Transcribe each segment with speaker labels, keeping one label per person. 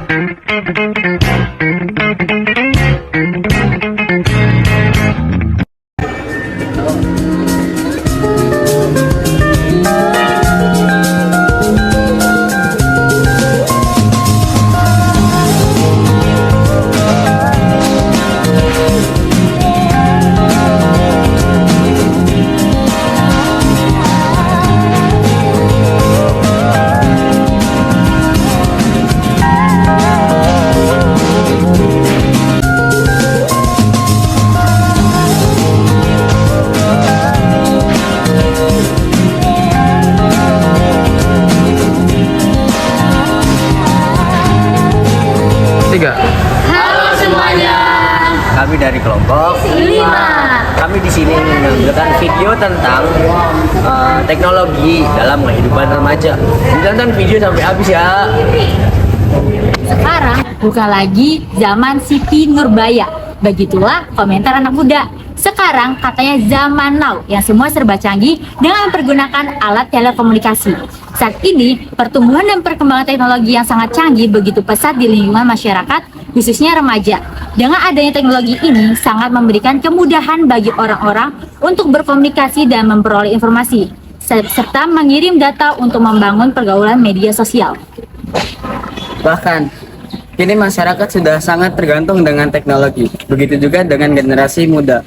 Speaker 1: Tiga.
Speaker 2: Halo semuanya.
Speaker 3: Kami dari kelompok
Speaker 2: 5.
Speaker 3: Kami di sini menampilkan video tentang teknologi dalam kehidupan remaja. Tonton video sampai habis ya.
Speaker 2: Sekarang bukan lagi zaman Siti Nurbaya. Begitulah komentar anak muda. Sekarang katanya zaman now yang semua serba canggih dengan mempergunakan alat telekomunikasi. Saat ini, pertumbuhan dan perkembangan teknologi yang sangat canggih begitu pesat di lingkungan masyarakat, khususnya remaja. Dengan adanya teknologi ini sangat memberikan kemudahan bagi orang-orang untuk berkomunikasi dan memperoleh informasi, serta mengirim data untuk membangun pergaulan media sosial.
Speaker 3: Bahkan, kini masyarakat sudah sangat tergantung dengan teknologi. Begitu juga dengan generasi muda.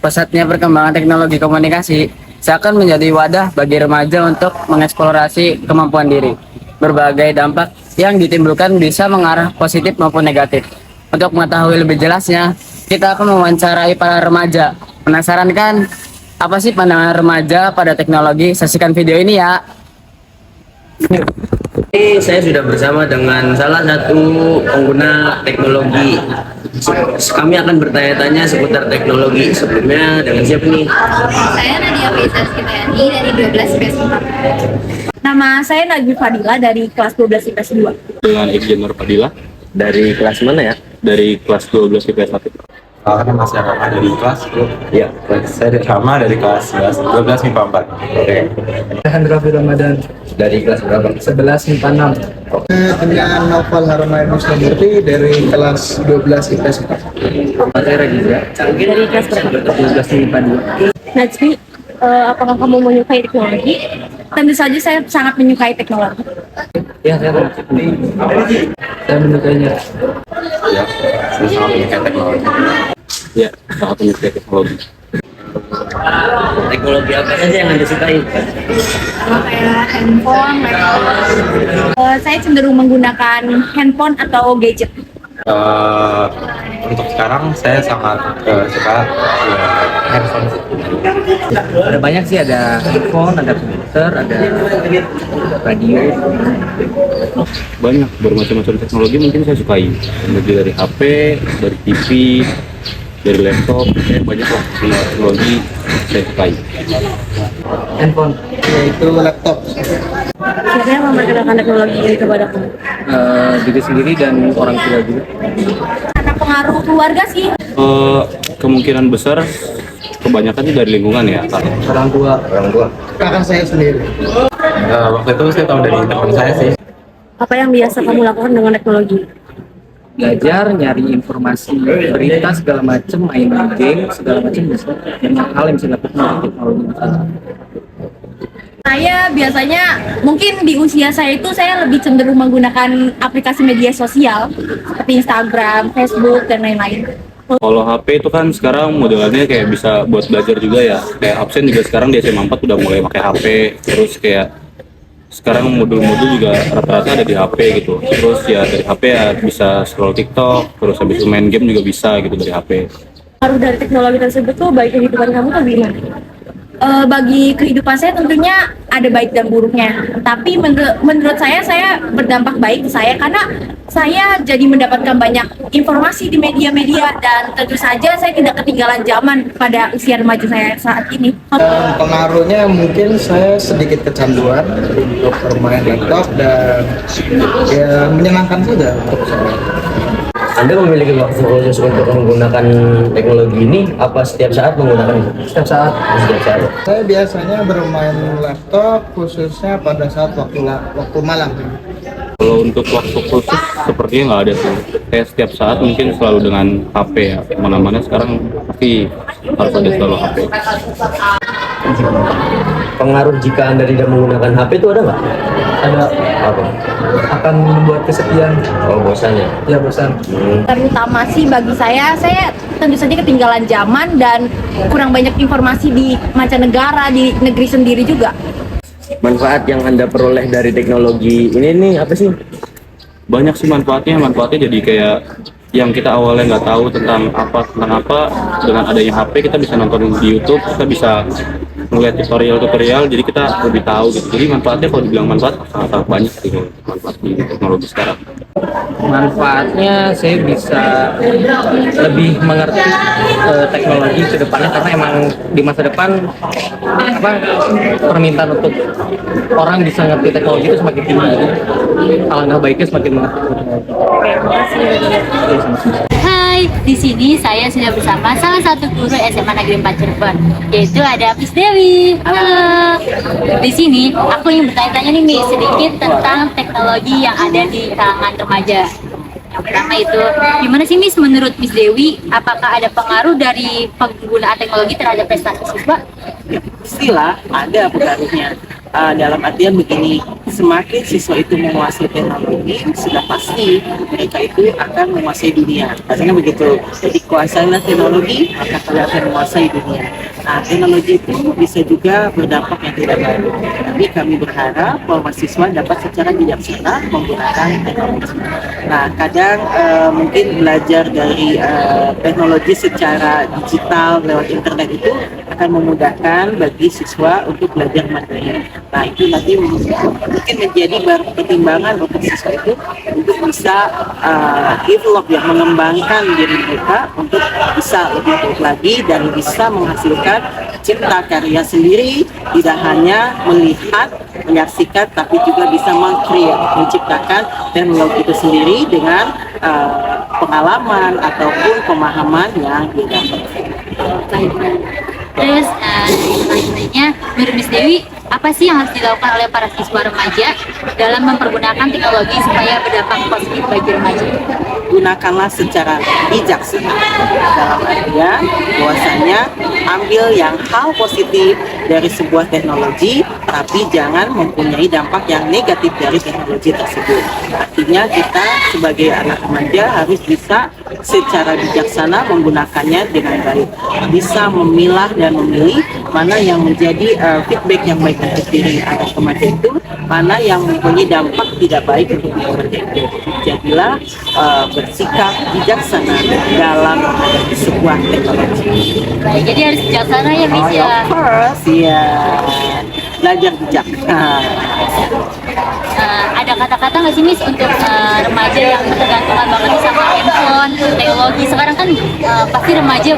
Speaker 3: Pesatnya perkembangan teknologi komunikasi seakan menjadi wadah bagi remaja untuk mengeksplorasi kemampuan diri. Berbagai dampak yang ditimbulkan bisa mengarah positif maupun negatif. Untuk mengetahui lebih jelasnya, kita akan mewawancarai para remaja. Penasaran kan? Apa sih pandangan remaja pada teknologi? Saksikan video ini ya. Ini saya sudah bersama dengan salah satu pengguna teknologi. Kami akan bertanya-tanya seputar teknologi. Sebelumnya dengan siapa nih?
Speaker 4: Saya Nadia Faisal Skitayani dari 12 IPS 4. Nama saya Najmi Fadila dari kelas 12 IPS 2.
Speaker 5: Dengan Irjen Nur Fadila
Speaker 3: Dari kelas mana ya?
Speaker 5: dari kelas 12 IPS 1.
Speaker 1: Kan masih Rama dari kelas.
Speaker 3: Ya,
Speaker 1: Saya Rama dari kelas 12 MIPA 4.
Speaker 3: oke.
Speaker 6: Hendra Ramadan
Speaker 3: Dari kelas berapa?
Speaker 6: 11 MIPA 6.
Speaker 7: Dengan Novel Haramain Mustamurti dari kelas 12 IPS 4.
Speaker 3: Saya Reza.
Speaker 2: Dari kelas berapa?
Speaker 3: 12 MIPA 2.
Speaker 4: Najmi, apakah kamu menyukai teknologi? Tentu saja saya sangat menyukai teknologi.
Speaker 3: Ya, saya
Speaker 6: Saya menyukainya.
Speaker 1: Ya, saya sangat menyukai teknologi.
Speaker 5: Ya, sangat menyukai teknologi.
Speaker 3: Teknologi apa saja yang Anda sukai?
Speaker 4: Sama kayak handphone, laptop. Saya cenderung menggunakan handphone atau gadget.
Speaker 1: Untuk sekarang saya sangat suka handphone.
Speaker 3: Ada banyak sih, ada handphone, ada komputer, ada radio.
Speaker 5: Banyak bermacam-macam teknologi mungkin saya sukai. Mulai dari HP, dari TV, dari laptop, banyak lah teknologi saya sukai.
Speaker 6: Handphone.
Speaker 7: Yaitu laptop.
Speaker 4: Siapa yang memperkenalkan teknologi ini kepadaku?
Speaker 3: Diri sendiri dan orang tua juga.
Speaker 4: Karena pengaruh keluarga sih.
Speaker 5: Kemungkinan besar kebanyakan itu dari lingkungan ya.
Speaker 6: Orang tua.
Speaker 7: Kakak saya sendiri.
Speaker 1: Waktu itu saya tahu dari teman saya sih.
Speaker 4: Apa yang biasa kamu lakukan dengan teknologi?
Speaker 6: Belajar, nyari informasi, berita segala macam, main game segala macam, bisa banyak hal yang bisa dilakukan dengan teknologi.
Speaker 4: Saya biasanya mungkin di usia saya itu saya lebih cenderung menggunakan aplikasi media sosial seperti Instagram, Facebook, dan lain-lain.
Speaker 5: Kalau HP itu kan sekarang modelannya kayak bisa buat belajar juga ya. Kayak absen juga sekarang di SMA 4 udah mulai pakai HP. Terus kayak sekarang modul-modul juga rata-rata ada di HP gitu. Terus ya dari HP ya bisa scroll TikTok, terus habis itu main game juga bisa gitu dari HP.
Speaker 4: Pengaruh dari teknologi tersebut tuh bagi kehidupan kamu tuh gimana? Bagi kehidupan saya tentunya ada baik dan buruknya. Tapi menurut saya berdampak baik ke saya karena saya jadi mendapatkan banyak informasi di media-media dan tentu saja saya tidak ketinggalan zaman pada usia remaja saya saat ini.
Speaker 7: Pengaruhnya mungkin saya sedikit kecanduan untuk bermain laptop dan ya menyenangkan saja untuk saya.
Speaker 3: Anda memiliki waktu khusus untuk menggunakan teknologi ini? Apa setiap saat menggunakan?
Speaker 6: Setiap saat.
Speaker 3: Setiap saat.
Speaker 7: Saya biasanya bermain laptop khususnya pada saat waktu malam.
Speaker 5: Kalau kalau untuk waktu khusus sepertinya nggak ada tuh. Kayak setiap saat mungkin selalu dengan HP ya. Mana-mana sekarang pasti harus ada selalu HP.
Speaker 1: Pengaruh jika Anda tidak menggunakan HP itu ada nggak?
Speaker 7: Ada
Speaker 1: Apa?
Speaker 7: akan membuat kesepian,
Speaker 1: Oh, bosannya.
Speaker 7: ya bosan.
Speaker 4: Terutama sih bagi saya tentu saja ketinggalan zaman dan kurang banyak informasi di mancanegara, di negeri sendiri juga.
Speaker 1: Manfaat yang Anda peroleh dari teknologi ini nih apa sih?
Speaker 5: Banyak sih manfaatnya jadi kayak yang kita awalnya nggak tahu tentang apa dengan adanya HP kita bisa nonton di YouTube, kita bisa ngeliat tutorial jadi kita lebih tahu gitu. Jadi manfaatnya kalau dibilang manfaat sangat banyak gitu manfaat di teknologi sekarang.
Speaker 6: Manfaatnya saya bisa lebih mengerti teknologi ke depannya, karena emang di masa depan permintaan untuk orang bisa ngerti teknologi itu semakin tinggi. Alangkah baiknya semakin mengerti teknologi.
Speaker 2: Hai, di sini saya sudah bersama salah satu guru SMA Negeri 4 Cirebon, yaitu ada Miss Dewi. Halo. Di sini aku ingin bertanya-tanya nih Miss, sedikit tentang teknologi yang ada di kalangan remaja. Yang pertama itu, gimana sih Miss menurut Miss Dewi, apakah ada pengaruh dari penggunaan teknologi terhadap prestasi siswa?
Speaker 8: Pastilah ada pengaruhnya. Dalam artian begini, semakin siswa itu menguasai teknologi, sudah pasti mereka itu akan menguasai dunia. Rasanya begitu. Jadi kuasailah teknologi, maka kalian akan menguasai dunia. Nah, teknologi itu bisa juga berdampak yang tidak baik. Tapi kami berharap bahwa siswa dapat secara bijaksana menggunakan teknologi. Nah, kadang mungkin belajar dari teknologi secara digital lewat internet itu akan memudahkan bagi siswa untuk belajar mandiri. Nah, itu nanti mungkin menjadi pertimbangan untuk siswa itu untuk bisa develop ya, mengembangkan diri mereka untuk bisa lebih baik lagi dan bisa menghasilkan cipta karya sendiri, tidak hanya melihat, menyaksikan, tapi juga bisa menciptakan teknologi itu sendiri dengan pengalaman ataupun pemahaman yang didapat.
Speaker 2: Terus selanjutnya, menurut Miss Dewi, apa sih yang harus dilakukan oleh para siswa remaja dalam mempergunakan teknologi supaya berdampak positif bagi remaja?
Speaker 8: Gunakanlah secara bijaksana, dalam artian bahwasanya ambil yang hal positif dari sebuah teknologi, tapi jangan mempunyai dampak yang negatif dari teknologi tersebut. Artinya kita sebagai anak remaja harus bisa secara bijaksana menggunakannya dengan baik, bisa memilah dan memilih mana yang menjadi feedback yang baik untuk diri anak remaja itu, mana yang mempunyai dampak tidak baik untuk diri remaja itu. Jadilah bersikap bijaksana dalam menghadapi sebuah teknologi.
Speaker 2: Baik, jadi harus bijaksana ya Miss ya.
Speaker 8: Of course, ya. Belajar bijak.
Speaker 2: Ada kata-kata nggak sih Miss untuk remaja yang ketergantungan banget nih sama handphone, teknologi? Sekarang kan pasti remaja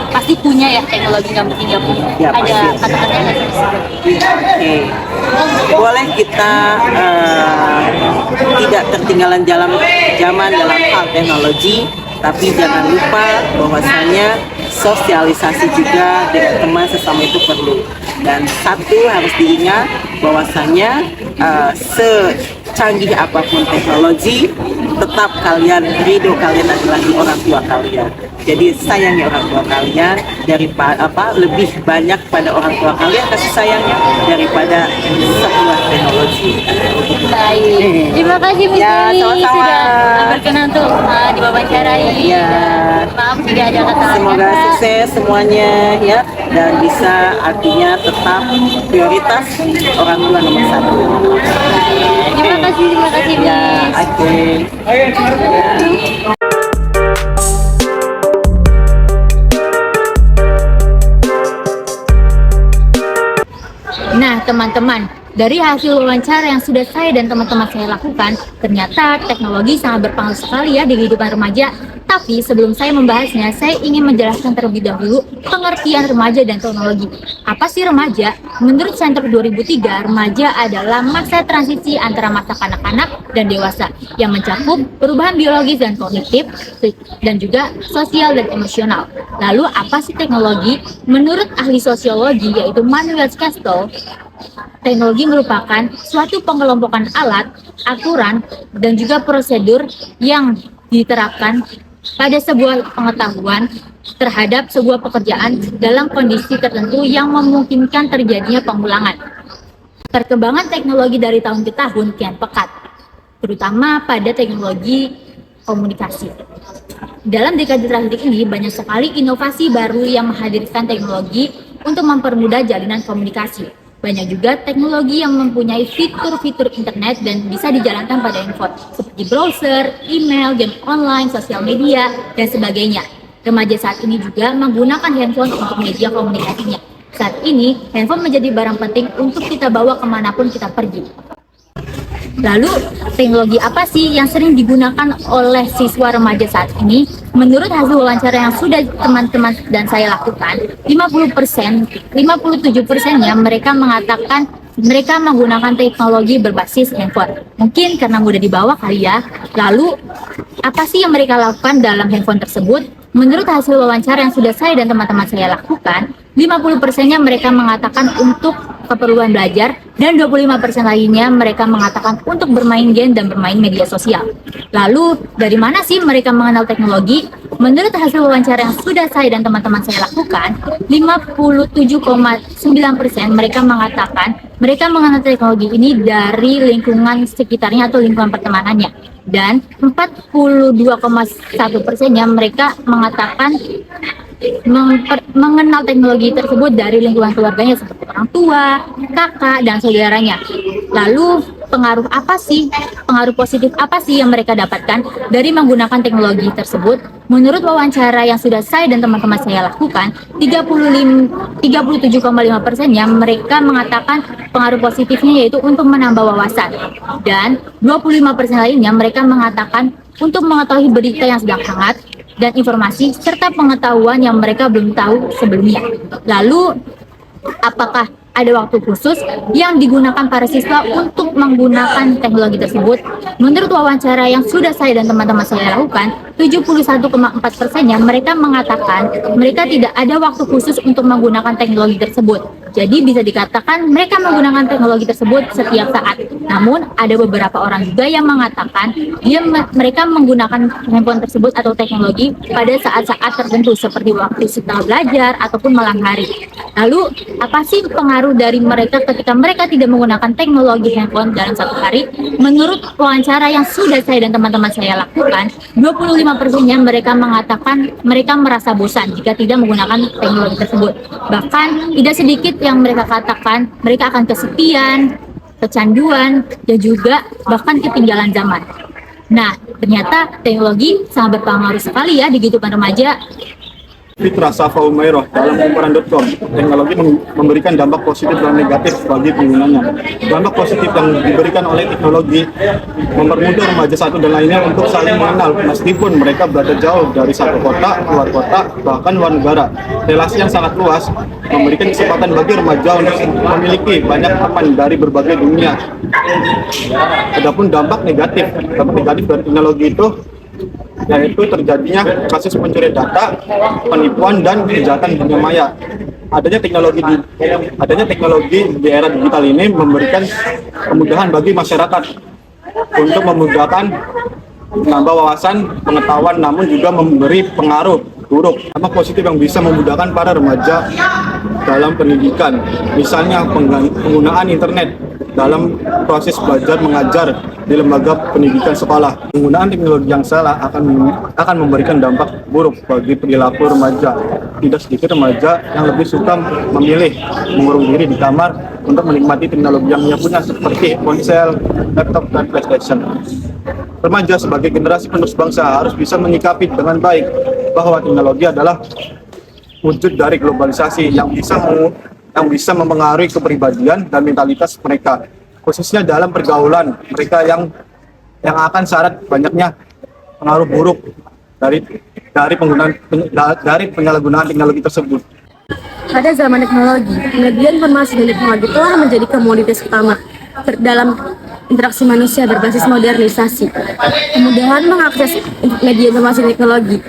Speaker 2: pasti punya ya teknologi, nggak mungkin nggak punya.
Speaker 8: Ya,
Speaker 2: Ada
Speaker 8: pasti.
Speaker 2: kata-kata nggak sih Miss?
Speaker 8: Oke. Boleh kita tidak ketinggalan zaman dalam hal teknologi, tapi jangan lupa bahwasanya sosialisasi juga dengan teman sesama itu perlu. Dan satu harus diingat bahwasanya secanggih apapun teknologi, tetap ridho kalian adalah di orang tua kalian. Jadi sayangi orang tua kalian lebih banyak pada orang tua kalian kasih sayangnya daripada sebuah teknologi.
Speaker 2: Baik, terima kasih Miss
Speaker 8: Ya,
Speaker 2: Dewi
Speaker 8: sama-sama.
Speaker 2: sudah berkenan untuk diwawancarai.
Speaker 8: Ya.
Speaker 2: Maaf jika ada kata-kata.
Speaker 8: Semoga sukses semuanya ya, dan bisa artinya tetap prioritas orang tua nomor satu.
Speaker 2: Terima kasih
Speaker 8: Ya,
Speaker 2: Miss.
Speaker 8: oke.
Speaker 2: Nah, teman-teman, dari hasil wawancara yang sudah saya dan teman-teman saya lakukan, ternyata teknologi sangat berpengaruh sekali ya di kehidupan remaja. Tapi sebelum saya membahasnya, saya ingin menjelaskan terlebih dahulu pengertian remaja dan teknologi. Apa sih remaja? Menurut Center 2003, remaja adalah masa transisi antara masa kanak-kanak dan dewasa yang mencakup perubahan biologis dan kognitif, dan juga sosial dan emosional. Lalu apa sih teknologi? Menurut ahli sosiologi yaitu Manuel Castro, Teknologi merupakan suatu pengelompokan alat, aturan, dan juga prosedur yang diterapkan pada sebuah pengetahuan terhadap sebuah pekerjaan dalam kondisi tertentu yang memungkinkan terjadinya pengulangan. Perkembangan teknologi dari tahun ke tahun kian pekat, terutama pada teknologi komunikasi. Dalam dekade terakhir ini, banyak sekali inovasi baru yang menghadirkan teknologi untuk mempermudah jalinan komunikasi. Banyak juga teknologi yang mempunyai fitur-fitur internet dan bisa dijalankan pada handphone, seperti browser, email, game online, sosial media, dan sebagainya. Remaja saat ini juga menggunakan handphone untuk media komunikasinya. Saat ini, handphone menjadi barang penting untuk kita bawa kemanapun kita pergi. Lalu, teknologi apa sih yang sering digunakan oleh siswa remaja saat ini? Menurut hasil wawancara yang sudah teman-teman dan saya lakukan, 57%-nya mereka mengatakan mereka menggunakan teknologi berbasis handphone. Mungkin karena mudah dibawa kali ya. Lalu, apa sih yang mereka lakukan dalam handphone tersebut? Menurut hasil wawancara yang sudah saya dan teman-teman saya lakukan, 50%-nya mereka mengatakan untuk keperluan belajar, dan 25% lainnya mereka mengatakan untuk bermain game dan bermain media sosial. Lalu, dari mana sih mereka mengenal teknologi? Menurut hasil wawancara yang sudah saya dan teman-teman saya lakukan, 57,9% mereka mengatakan mereka mengenal teknologi ini dari lingkungan sekitarnya atau lingkungan pertemanannya. Dan 42,1%-nya mereka mengatakan mengenal teknologi tersebut dari lingkungan keluarganya seperti orang tua, kakak, dan saudaranya. Lalu pengaruh positif apa sih yang mereka dapatkan dari menggunakan teknologi tersebut? Menurut wawancara yang sudah saya dan teman-teman saya lakukan, 37,5%-nya mereka mengatakan pengaruh positifnya yaitu untuk menambah wawasan, dan 25% lainnya mereka mengatakan untuk mengetahui berita yang sedang hangat dan informasi serta pengetahuan yang mereka belum tahu sebelumnya. Lalu, apakah ada waktu khusus yang digunakan para siswa untuk menggunakan teknologi tersebut? Menurut wawancara yang sudah saya dan teman-teman saya lakukan, 71,4%-nya mereka mengatakan mereka tidak ada waktu khusus untuk menggunakan teknologi tersebut. Jadi bisa dikatakan mereka menggunakan teknologi tersebut setiap saat. Namun ada beberapa orang juga yang mengatakan mereka menggunakan handphone tersebut atau teknologi pada saat-saat tertentu seperti waktu setelah belajar ataupun malam hari. Lalu apa sih pengaruh dari mereka ketika mereka tidak menggunakan teknologi handphone dalam satu hari? Menurut wawancara yang sudah saya dan teman-teman saya lakukan, 25%-nya mereka mengatakan mereka merasa bosan jika tidak menggunakan teknologi tersebut. Bahkan tidak sedikit yang mereka katakan mereka akan kesepian, kecanduan, dan juga bahkan ketinggalan zaman. Nah, ternyata teknologi sangat berpengaruh sekali ya di kehidupan remaja.
Speaker 9: Fitra Safa Umairah dalam kumparan.com, teknologi memberikan dampak positif dan negatif bagi penggunanya. Dampak positif yang diberikan oleh teknologi mempermudah remaja satu dan lainnya untuk saling mengenal meskipun mereka berada jauh dari satu kota, luar kota, bahkan luar negara. Relasi yang sangat luas memberikan kesempatan bagi remaja untuk memiliki banyak teman dari berbagai dunia. Adapun dampak negatif dari teknologi itu yaitu terjadinya kasus pencurian data, penipuan, dan kejahatan dunia maya. Adanya teknologi di era digital ini memberikan kemudahan bagi masyarakat untuk memudahkan menambah wawasan, pengetahuan, namun juga memberi pengaruh buruk. Dampak positif yang bisa memudahkan para remaja dalam pendidikan, misalnya penggunaan internet dalam proses belajar mengajar di lembaga pendidikan sekolah. Penggunaan teknologi yang salah akan memberikan dampak buruk bagi perilaku remaja. Tidak sedikit remaja yang lebih suka memilih mengurung diri di kamar untuk menikmati teknologi yang ia punya seperti ponsel, laptop, dan PlayStation. Remaja sebagai generasi penerus bangsa harus bisa menyikapi dengan baik bahwa teknologi adalah wujud dari globalisasi yang bisa mempengaruhi kepribadian dan mentalitas mereka, khususnya dalam pergaulan mereka yang akan syarat banyaknya pengaruh buruk dari penyalahgunaan teknologi tersebut.
Speaker 10: Pada zaman teknologi, media informasi dan teknologi telah menjadi komoditas utama dalam interaksi manusia berbasis modernisasi. Kemudahan mengakses media informasi dan teknologi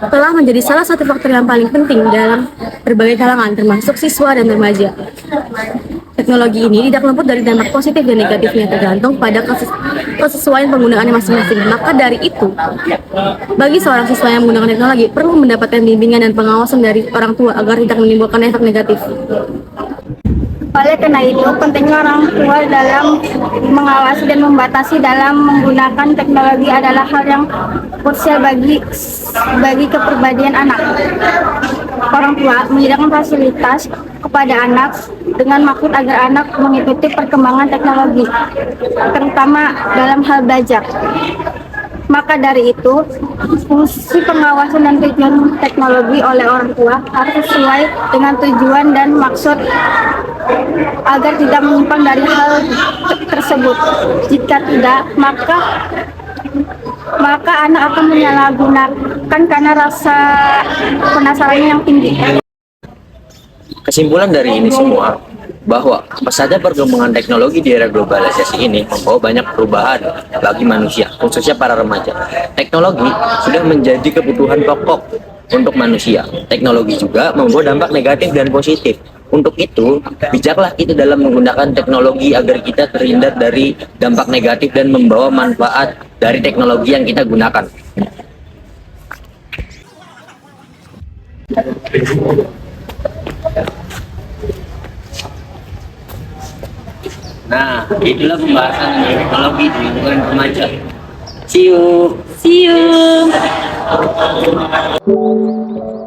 Speaker 10: telah menjadi salah satu faktor yang paling penting dalam berbagai kalangan, termasuk siswa dan remaja. Teknologi ini tidak luput dari dampak positif dan negatifnya tergantung pada kesesuaian penggunaannya masing-masing. Maka dari itu, bagi seorang siswa yang menggunakan teknologi perlu mendapatkan bimbingan dan pengawasan dari orang tua agar tidak menimbulkan efek negatif.
Speaker 11: Oleh karena itu, pentingnya orang tua dalam mengawasi dan membatasi dalam menggunakan teknologi adalah hal yang krusial bagi kepribadian anak. Orang tua menyediakan fasilitas kepada anak dengan maksud agar anak mengikuti perkembangan teknologi, terutama dalam hal belajar. Maka dari itu, fungsi pengawasan dan tujuan teknologi oleh orang tua harus sesuai dengan tujuan dan maksud agar tidak menyimpang dari hal tersebut. Jika tidak, maka anak akan menyalahgunakan karena rasa penasarannya yang tinggi.
Speaker 1: Kesimpulan dari ini semua, bahwa pesatnya perkembangan teknologi di era globalisasi ini membawa banyak perubahan bagi manusia, khususnya para remaja. Teknologi sudah menjadi kebutuhan pokok untuk manusia. Teknologi juga membawa dampak negatif dan positif. Untuk itu, bijaklah kita dalam menggunakan teknologi agar kita terhindar dari dampak negatif dan membawa manfaat dari teknologi yang kita gunakan. Nah, itulah pembahasan tentang teknologi di lingkungan remaja. See you.
Speaker 2: See you.